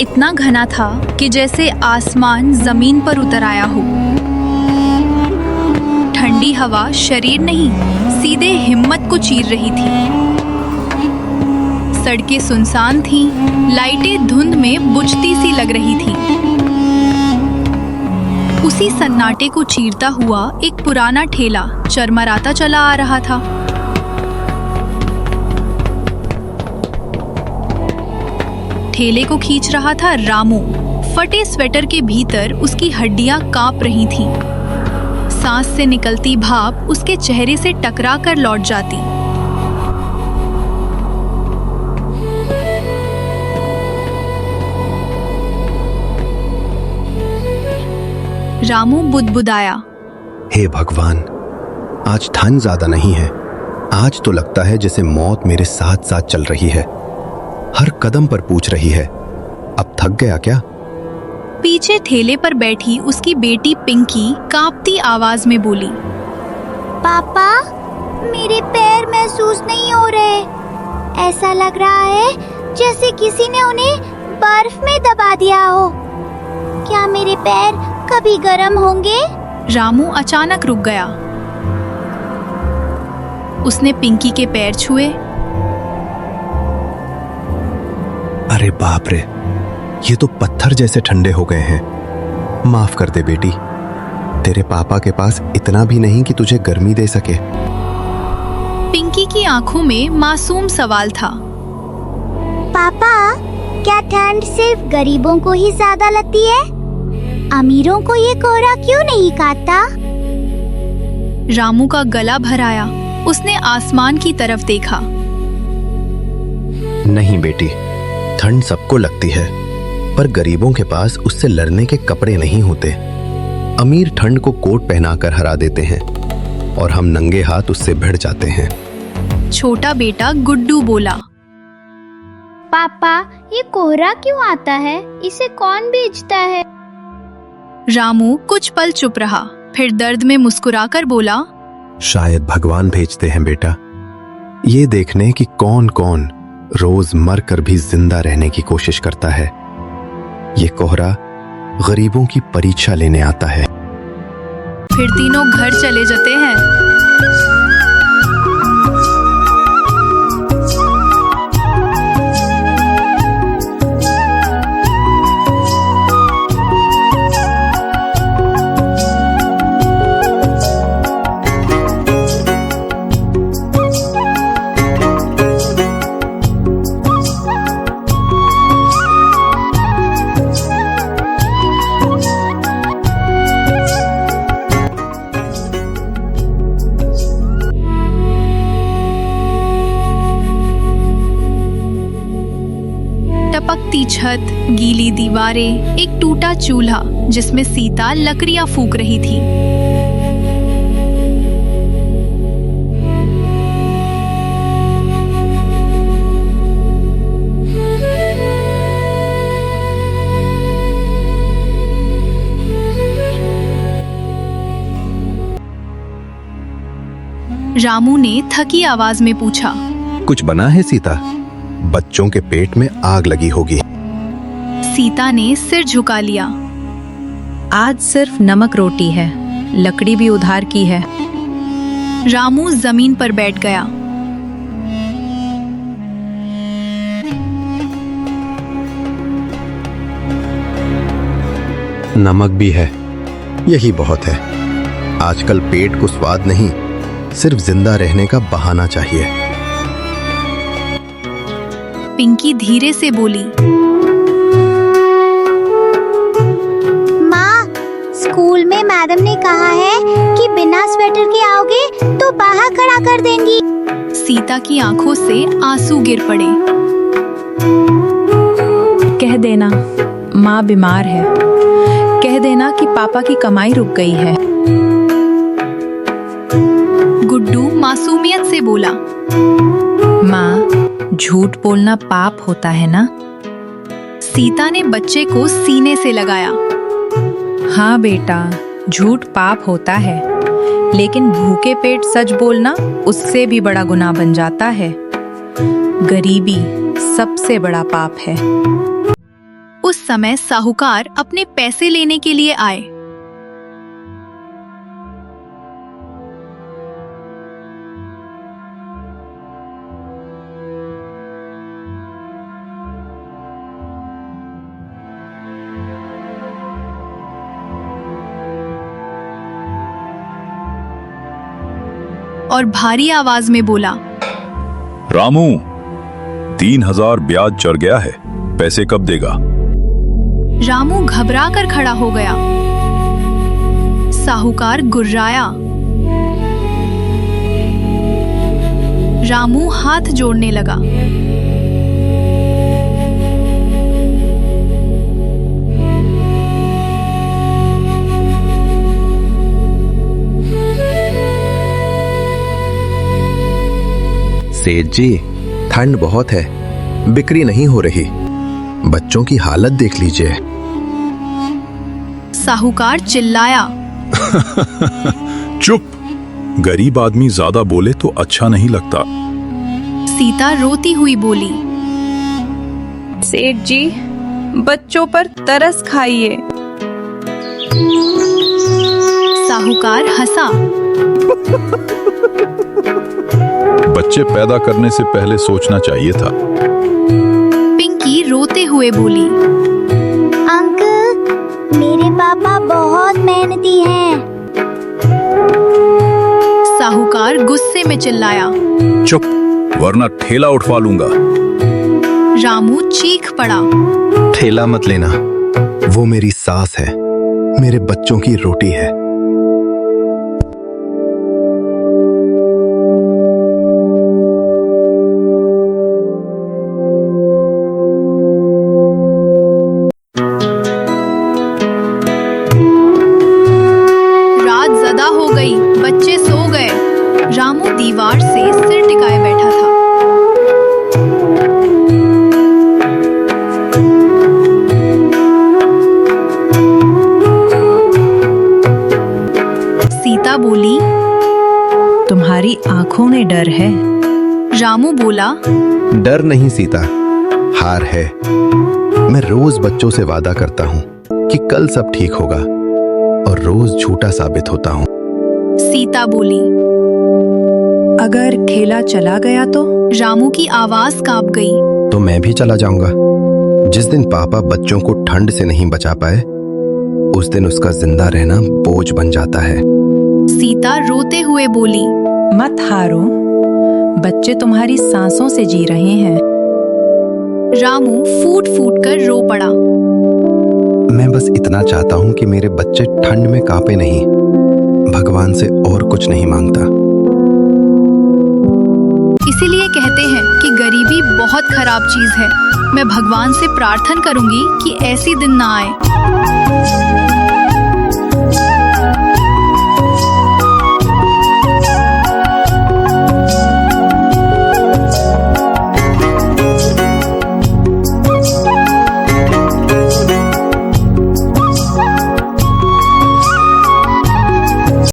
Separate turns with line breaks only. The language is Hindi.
इतना घना था कि जैसे आसमान जमीन पर उतर आया हो। ठंडी हवा शरीर नहीं, सीधे हिम्मत को चीर रही थी। सड़कें सुनसान थीं, लाइटें धुंध में बुझती सी लग रही थीं। उसी सन्नाटे को चीरता हुआ एक पुराना ठेला चरमराता चला आ रहा था। ठेले को खींच रहा था रामू। फटे स्वेटर के भीतर उसकी हड्डियां कांप रही थीं। सांस से निकलती भाप उसके चेहरे से टकरा कर लौट जाती। रामू बुदबुदाया,
हे भगवान, आज ठंड ज्यादा नहीं है। आज तो लगता है जैसे मौत मेरे साथ साथ चल रही है, हर कदम पर पूछ रही है, अब थक गया क्या?
पीछे ठेले पर बैठी उसकी बेटी पिंकी कांपती आवाज में बोली,
पापा, मेरे पैर महसूस नहीं हो रहे। ऐसा लग रहा है जैसे किसी ने उन्हें बर्फ में दबा दिया हो। क्या मेरे पैर कभी गर्म होंगे?
रामू अचानक रुक गया। उसने पिंकी के पैर छुए।
अरे बाप रे, ये तो पत्थर जैसे ठंडे हो गए हैं। माफ कर दे बेटी, तेरे पापा के पास इतना भी नहीं कि तुझे गर्मी दे सके।
पिंकी की आंखों में मासूम सवाल था।
पापा, क्या ठंड सिर्फ गरीबों को ही ज्यादा लगती है? अमीरों को ये कोहरा क्यों नहीं काटता?
रामू का गला भर आया। उसने आसमान की तरफ देखा।
नहीं बेटी, ठंड सबको लगती है, पर गरीबों के पास उससे लड़ने के कपड़े नहीं होते। अमीर ठंड को कोट पहनाकर हरा देते हैं और हम नंगे हाथ उससे भिड़ जाते हैं।
छोटा बेटा गुड्डू बोला,
पापा, ये कोहरा क्यों आता है? इसे कौन बेचता है?
रामू कुछ पल चुप रहा, फिर दर्द में मुस्कुराकर बोला,
शायद भगवान भेजते हैं बेटा, ये देखने कि कौन कौन रोज मर कर भी जिंदा रहने की कोशिश करता है। ये कोहरा गरीबों की परीक्षा लेने आता है।
फिर तीनों घर चले जाते हैं। टपकती छत, गीली दीवारें, एक टूटा चूल्हा जिसमें सीता लकड़ियां फूंक रही थी। रामू ने थकी आवाज में पूछा,
कुछ बना है सीता? बच्चों के पेट में आग लगी होगी।
सीता ने सिर झुका लिया।
आज सिर्फ नमक रोटी है, लकड़ी भी उधार की है।
रामू जमीन पर बैठ गया।
नमक भी है, यही बहुत है। आजकल पेट को स्वाद नहीं, सिर्फ जिंदा रहने का बहाना चाहिए।
पिंकी धीरे से बोली,
माँ, स्कूल में मैडम ने कहा है कि बिना स्वेटर के आओगे तो बाहर खड़ा कर देंगी।
सीता की आंखों से आंसू गिर पड़े।
कह देना माँ बीमार है, कह देना कि पापा की कमाई रुक गई है।
गुड्डू मासूमियत से बोला,
माँ, झूठ बोलना पाप होता है ना?
सीता ने बच्चे को सीने से लगाया।
हाँ बेटा, झूठ पाप होता है, लेकिन भूखे पेट सच बोलना उससे भी बड़ा गुनाह बन जाता है। गरीबी सबसे बड़ा पाप है।
उस समय साहूकार अपने पैसे लेने के लिए आए। और भारी आवाज में बोला,
रामू, 3000 ब्याज चढ़ गया है, पैसे कब देगा?
रामू घबरा कर खड़ा हो गया। साहूकार गुर्राया। रामू हाथ जोड़ने लगा।
सेठ जी, ठंड बहुत है, बिक्री नहीं हो रही। बच्चों की हालत देख लीजिए।
साहूकार चिल्लाया।
चुप, गरीब आदमी ज्यादा बोले तो अच्छा नहीं लगता।
सीता रोती हुई बोली,
सेठ जी, बच्चों पर तरस खाइए।
साहूकार हंसा।
बच्चे पैदा करने से पहले सोचना चाहिए था।
पिंकी रोते हुए बोली,
अंकल, मेरे पापा बहुत मेहनती हैं।
साहूकार गुस्से में चिल्लाया।
चुप, वरना ठेला उठवा लूंगा।
रामू चीख पड़ा।
ठेला मत लेना, वो मेरी सास है, मेरे बच्चों की रोटी है।
बच्चे सो गए। रामू दीवार से सिर टिकाए बैठा था। सीता बोली,
तुम्हारी आंखों में डर है।
रामू बोला,
डर नहीं सीता, हार है। मैं रोज बच्चों से वादा करता हूँ कि कल सब ठीक होगा, और रोज झूठा साबित होता हूँ।
सीता बोली,
अगर ठेला चला गया तो?
रामू की आवाज कांप गई।
तो मैं भी चला जाऊंगा। जिस दिन पापा बच्चों को ठंड से नहीं बचा पाए, उस दिन उसका जिंदा रहना बोझ बन जाता है।
सीता रोते हुए बोली,
मत हारो, बच्चे तुम्हारी सांसों से जी रहे हैं।
रामू फूट फूट कर रो पड़ा।
मैं बस इतना चाहता हूँ कि मेरे बच्चे ठंड में कांपे नहीं। भगवान से और कुछ नहीं मांगता।
इसीलिए कहते हैं कि गरीबी बहुत खराब चीज है। मैं भगवान से प्रार्थना करूंगी कि ऐसी दिन ना आए।